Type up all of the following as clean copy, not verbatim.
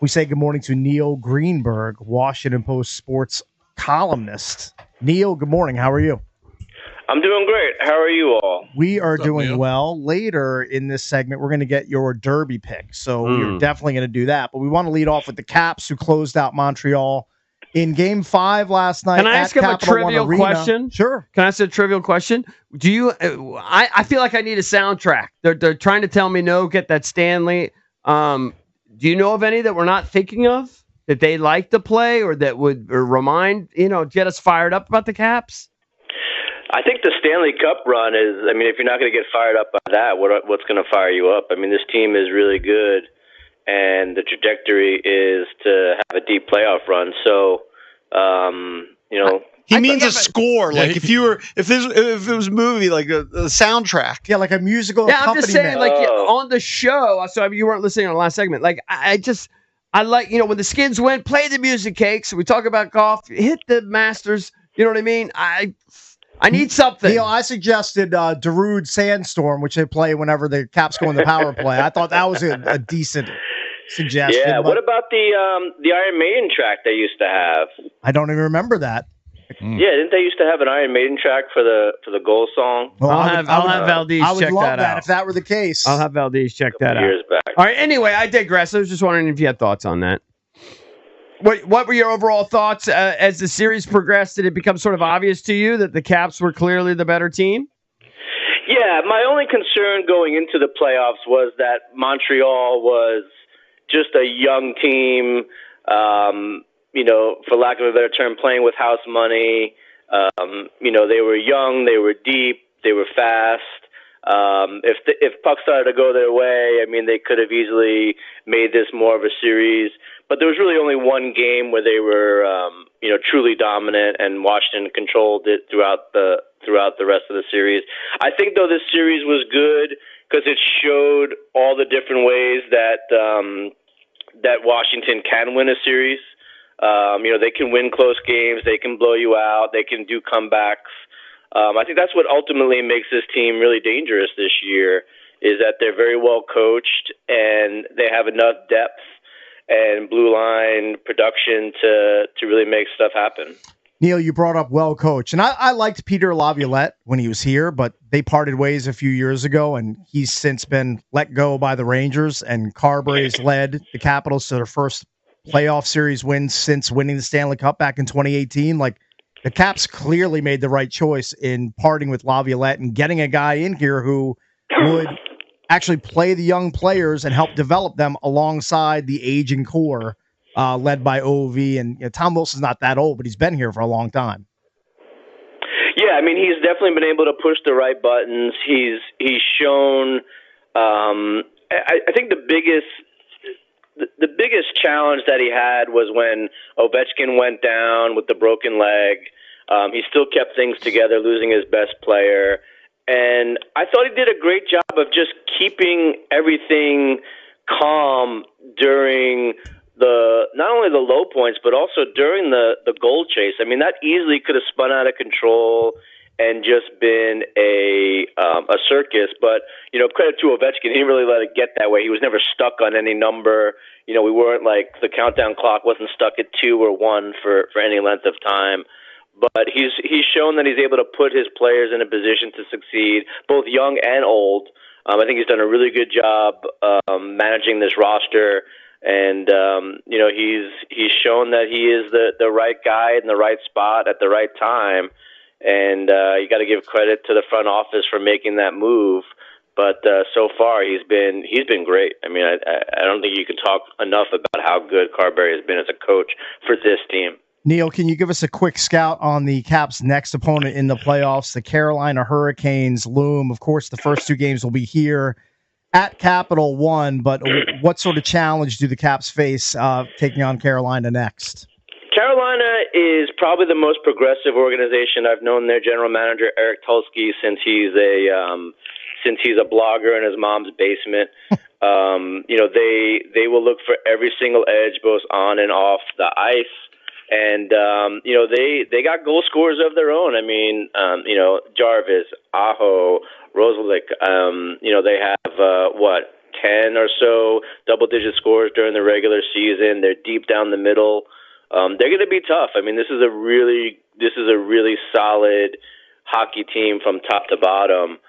We say good morning to Neil Greenberg, Washington Post sports columnist. Neil, good morning. How are you? I'm doing great. How are you all? We are What's up, doing Neil? well. Later in this segment, we're going to get your Derby pick. So we're definitely going to do that. But we want to lead off with the Caps, who closed out Montreal in Game 5 last night. Can I ask him a trivial question? Sure. Can I ask a trivial question? Do you? I feel like I need a soundtrack. They're trying to tell me no, get that Stanley. Do you know of any that we're not thinking of that they like to play or that would remind, get us fired up about the Caps? I think the Stanley Cup run is, if you're not going to get fired up by that, what's going to fire you up? This team is really good, and the trajectory is to have a deep playoff run. So, He means a score. Like if it was a movie, like a soundtrack. Yeah, like a musical accompaniment. I'm just saying, on the show, so you weren't listening on the last segment. Like, I like, when the Skins went, play the music cakes. We talk about golf, hit the Masters. You know what I mean? I need something. Neil, I suggested Darude Sandstorm, which they play whenever the Caps go in the power play. I thought that was a decent suggestion. Yeah, what about the Iron Maiden track they used to have? I don't even remember that. Yeah, didn't they used to have an Iron Maiden track for the goal song? Well, I'll have Valdez I would check love that out. If that were the case. I'll have Valdez check that out. Years back. All right, anyway, I digress. I was just wondering if you had thoughts on that. What were your overall thoughts as the series progressed? Did it become sort of obvious to you that the Caps were clearly the better team? Yeah, my only concern going into the playoffs was that Montreal was just a young team, for lack of a better term, playing with house money. They were young, they were deep, they were fast. If pucks started to go their way, they could have easily made this more of a series. But there was really only one game where they were, truly dominant, and Washington controlled it throughout the rest of the series. I think, though, this series was good because it showed all the different ways that Washington can win a series. They can win close games, they can blow you out, they can do comebacks. I think that's what ultimately makes this team really dangerous this year, is that they're very well coached and they have enough depth and blue line production to really make stuff happen. Neil, you brought up well coached, and I liked Peter Laviolette when he was here, but they parted ways a few years ago, and he's since been let go by the Rangers, and Carberry's led the Capitals to their first playoff series wins since winning the Stanley Cup back in 2018. Like, the Caps clearly made the right choice in parting with Laviolette and getting a guy in here who would actually play the young players and help develop them alongside the aging core led by OV. And Tom Wilson's not that old, but he's been here for a long time. Yeah, he's definitely been able to push the right buttons. He's shown. I think the biggest challenge that he had was when Ovechkin went down with the broken leg. He still kept things together, losing his best player. And I thought he did a great job of just keeping everything calm during not only the low points, but also during the goal chase. That easily could have spun out of control and just been a circus. But, credit to Ovechkin, he didn't really let it get that way. He was never stuck on any number. We weren't like, the countdown clock wasn't stuck at 2 or 1 for any length of time. But he's shown that he's able to put his players in a position to succeed, both young and old. I think he's done a really good job managing this roster. And, he's shown that he is the right guy in the right spot at the right time. And you got to give credit to the front office for making that move. But so far, he's been great. I don't think you can talk enough about how good Carberry has been as a coach for this team. Neil, can you give us a quick scout on the Caps' next opponent in the playoffs? The Carolina Hurricanes loom. Of course, the first 2 games will be here at Capital One, but what sort of challenge do the Caps face taking on Carolina next? Carolina is probably the most progressive organization. I've known their general manager, Eric Tulsky, since he's a blogger in his mom's basement. They will look for every single edge, both on and off the ice. And, they got goal scorers of their own. Jarvis, Aho, Rosalick, they have, 10 or so double-digit scores during the regular season. They're deep down the middle. They're going to be tough. I mean, this is a really solid hockey team from top to bottom.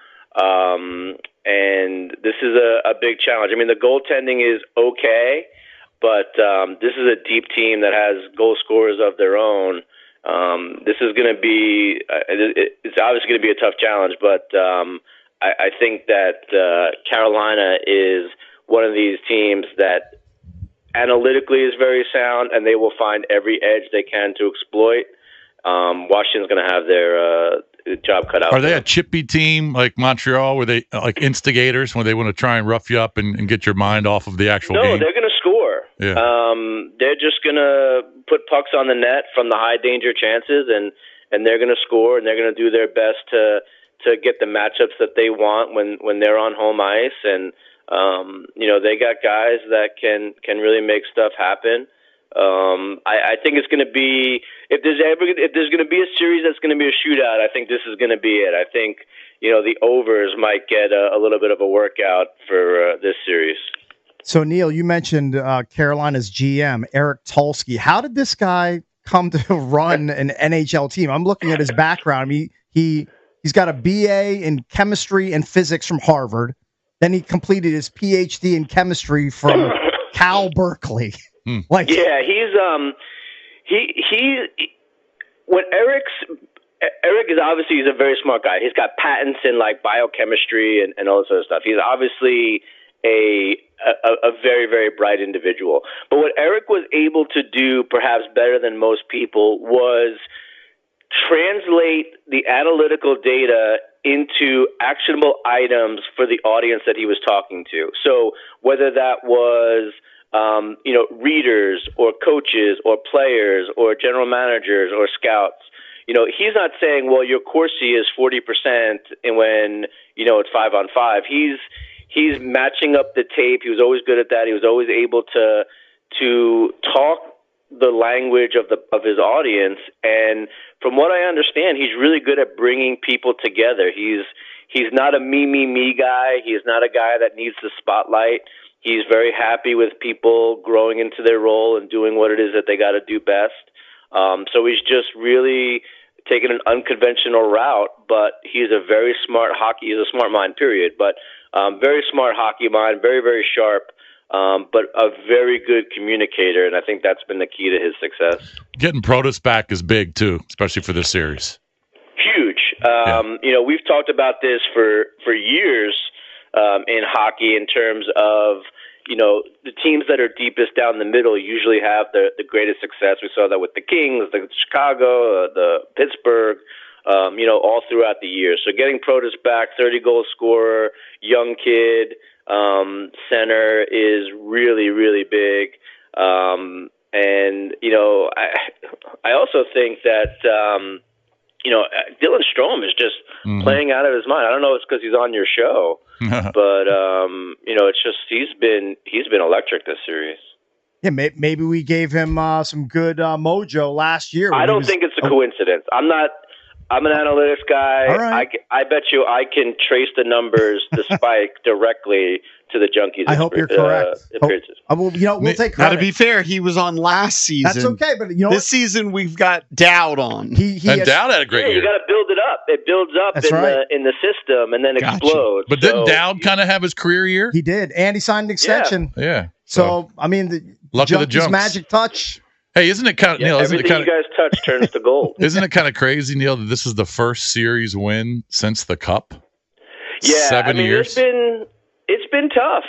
And this is a big challenge. I mean, the goaltending is okay, but this is a deep team that has goal scorers of their own. This is going to be it's obviously going to be a tough challenge, but I think that Carolina is one of these teams that analytically is very sound, and they will find every edge they can to exploit. Washington's going to have their job cut out. Are they a chippy team like Montreal? Were they like instigators when they want to try and rough you up and get your mind off of the actual game? No, they're going to score. Yeah. They're just going to put pucks on the net from the high danger chances, and they're going to score, and they're going to do their best to get the matchups that they want when they're on home ice. And they got guys that can really make stuff happen. I think it's going to be, if there's going to be a series that's going to be a shootout, I think this is going to be it. I think the overs might get a little bit of a workout for this series. So Neil, you mentioned Carolina's GM Eric Tulsky. How did this guy come to run an NHL team? I'm looking at his background. I mean, he's got a BA in chemistry and physics from Harvard. Then he completed his PhD in chemistry from Cal Berkeley. He's when Eric is obviously, he's a very smart guy. He's got patents in like biochemistry and all this other stuff. He's obviously a very, very bright individual. But what Eric was able to do perhaps better than most people was translate the analytical data into actionable items for the audience that he was talking to. So whether that was readers or coaches or players or general managers or scouts, he's not saying, well, your Corsi is 40% and when, it's 5-on-5. He's matching up the tape. He was always good at that. He was always able to talk the language of his audience. And from what I understand, he's really good at bringing people together. He's not a me guy. He's not a guy that needs the spotlight. He's very happy with people growing into their role and doing what it is that they got to do best. So he's just really taken an unconventional route, but he's a very smart he's a smart mind, period. But very smart hockey mind, very, very sharp, but a very good communicator, and I think that's been the key to his success. Getting Protas back is big, too, especially for this series. Huge. We've talked about this for years in hockey in terms of, the teams that are deepest down the middle usually have the greatest success. We saw that with the Kings, the Chicago, the Pittsburgh, all throughout the year. So getting Protas back, 30-goal scorer, young kid, center is really, really big. I also think that, Dylan Strome is just playing out of his mind. I don't know if it's because he's on your show, but, it's just he's been electric this series. Yeah, maybe we gave him some good mojo last year. I don't think it's a coincidence. I'm an analytics guy. All right. I bet you I can trace the numbers to Spike directly to the Junkies. I hope you're correct. We'll take credit. Now, to be fair, he was on last season. That's okay, but this season we've got Dowd on. Dowd had a great year. You got to build it up. It builds up in the system and then explodes. But didn't Dowd kind of have his career year? He did, and he signed an extension. Yeah. So I mean, the luck of the Junks. Magic touch. Hey, isn't it kind of Neil? Everything you guys touch turns to gold. Isn't it kind of crazy, Neil, that this is the first series win since the Cup? Yeah, 7 years. It's been tough.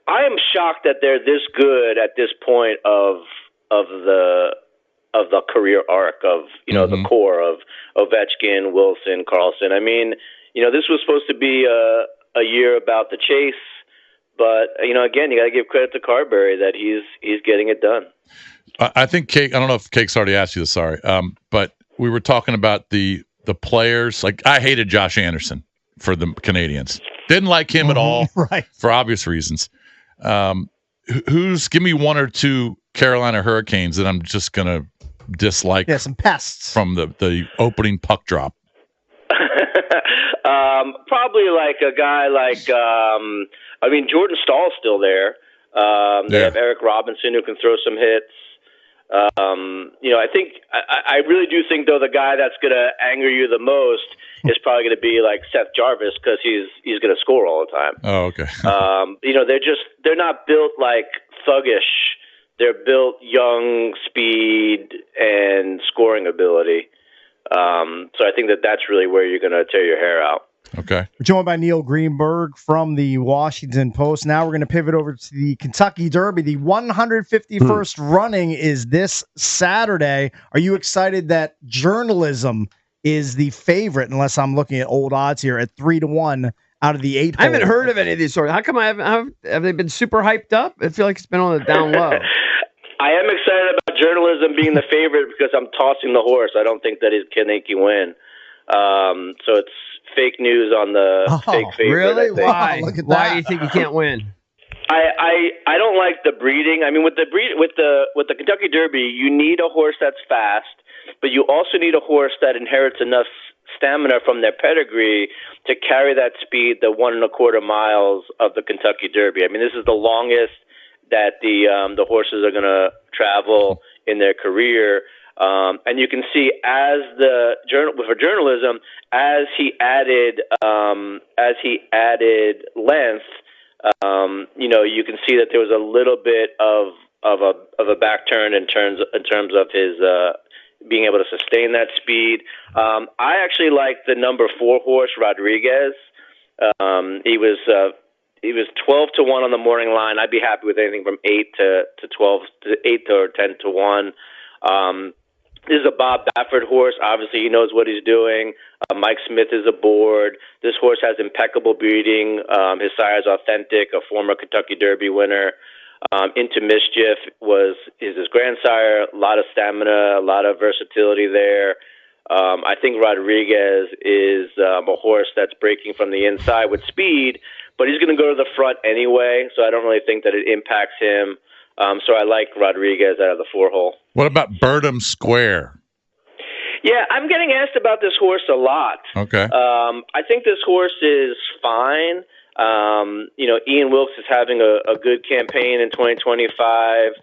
I am shocked that they're this good at this point of the career arc of the core of Ovechkin, Wilson, Karlsson. I mean, this was supposed to be a year about the chase. But, again, you got to give credit to Carberry that he's getting it done. I think Cake, I don't know if Cake's already asked you this, sorry. But we were talking about the players. Like, I hated Josh Anderson for the Canadians. Didn't like him at all for obvious reasons. Give me one or two Carolina Hurricanes that I'm just going to dislike. Yeah, some pests. From the opening puck drop. Probably like a guy like, Jordan Stahl's still there. They have Eric Robinson who can throw some hits. I really do think, though, the guy that's going to anger you the most is probably going to be like Seth Jarvis because he's going to score all the time. Oh, okay. They're not built like thuggish. They're built young, speed, and scoring ability. So I think that's really where you're going to tear your hair out. Okay. We're joined by Neil Greenberg from the Washington Post. Now we're going to pivot over to the Kentucky Derby. The 151st running is this Saturday. Are you excited that journalism is the favorite, unless I'm looking at old odds here, at 3-1 out of the 8 I haven't heard of any of these stories. How come have they been super hyped up? I feel like it's been on the down low. I am excited about journalism being the favorite because I'm tossing the horse. I don't think that he can win. So it's fake news on the fake favorite. Really? Why? Look at Why that. do you think you can't win? I don't like the breeding. I mean, with the Kentucky Derby, you need a horse that's fast, but you also need a horse that inherits enough stamina from their pedigree to carry that speed the 1.25 miles of the Kentucky Derby. I mean, this is the longest that the horses are going to travel in their career. And you can see for journalism, as he added length, you can see that there was a little bit of a back turn in terms of his being able to sustain that speed. I actually like the number 4 horse Rodriguez. He was 12-1 on the morning line. I'd be happy with anything from 8 to 12 to 8 or 10-1. This is a Bob Baffert horse. Obviously, he knows what he's doing. Mike Smith is aboard. This horse has impeccable breeding. His sire is authentic, a former Kentucky Derby winner. Into Mischief is his grandsire. A lot of stamina, a lot of versatility there. I think Rodriguez is a horse that's breaking from the inside with speed, but he's going to go to the front anyway, so I don't really think that it impacts him. So I like Rodriguez out of the 4-hole. What about Burnham Square? Yeah, I'm getting asked about this horse a lot. Okay. I think this horse is fine. Ian Wilkes is having a good campaign in 2025.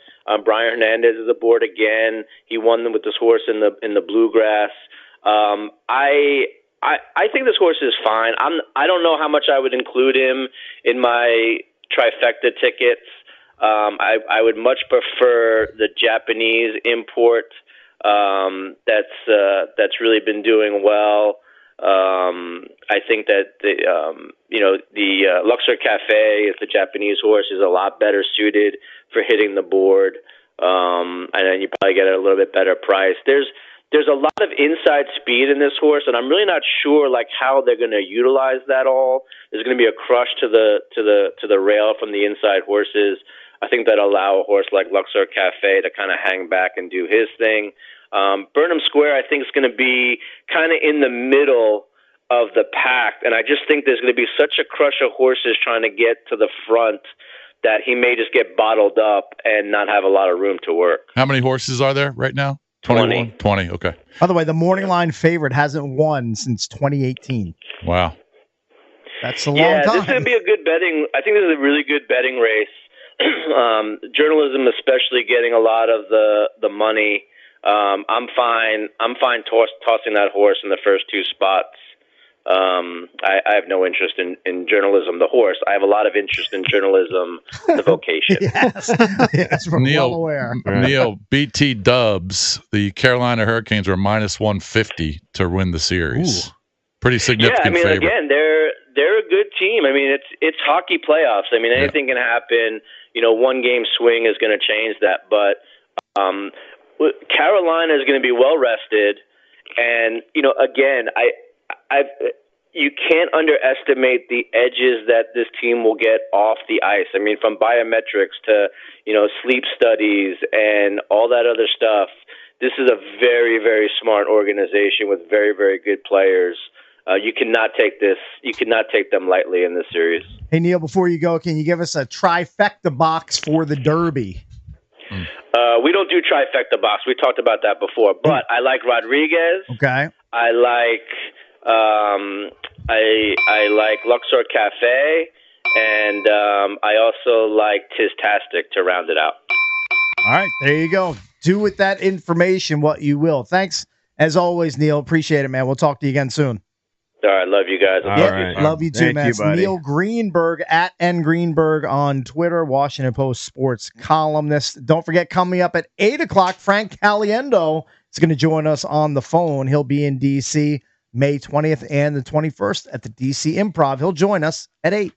Brian Hernandez is aboard again. He won them with this horse in the Bluegrass. I think this horse is fine. I don't know how much I would include him in my trifecta tickets. I would much prefer the Japanese import that's really been doing well. I think that the Luxor Cafe, is the Japanese horse, is a lot better suited for hitting the board, and then you probably get it at a little bit better price. There's a lot of inside speed in this horse, and I'm really not sure how they're going to utilize that all. There's going to be a crush to the rail from the inside horses. I think that allow a horse like Luxor Cafe to kind of hang back and do his thing. Burnham Square, I think, is going to be kind of in the middle of the pack, and I just think there's going to be such a crush of horses trying to get to the front that he may just get bottled up and not have a lot of room to work. How many horses are there right now? 20. Okay. By the way, the morning line favorite hasn't won since 2018. Wow. That's a long time. Yeah, this is going to be a good betting. I think this is a really good betting race. Journalism, especially, getting a lot of the money. I'm fine tossing that horse in the first 2 spots. I have no interest in journalism, the horse. I have a lot of interest in journalism, the vocation. yes, we're well aware. Neil, BT Dubs, the Carolina Hurricanes were minus 150 to win the series. Ooh. Pretty significant favorite. Again, they're a good team. I mean, it's hockey playoffs. I mean, anything can happen. One game swing is going to change that. But Carolina is going to be well rested, and again, you can't underestimate the edges that this team will get off the ice. I mean, from biometrics to sleep studies and all that other stuff. This is a very, very smart organization with very, very good players. You cannot take them lightly in this series. Hey, Neil, before you go, can you give us a trifecta box for the Derby? We don't do trifecta box. We talked about that before. But I like Rodriguez. Okay. I like I like Luxor Cafe, and I also like Tistastic to round it out. All right, there you go. Do with that information what you will. Thanks, as always, Neil. Appreciate it, man. We'll talk to you again soon. All right, love you guys. Love you too, Thank man. you, It's buddy. Neil Greenberg at @ngreenberg on Twitter, Washington Post sports columnist. Don't forget, coming up at 8 o'clock, Frank Caliendo is going to join us on the phone. He'll be in D.C. May 20th and the 21st at the D.C. Improv. He'll join us at 8.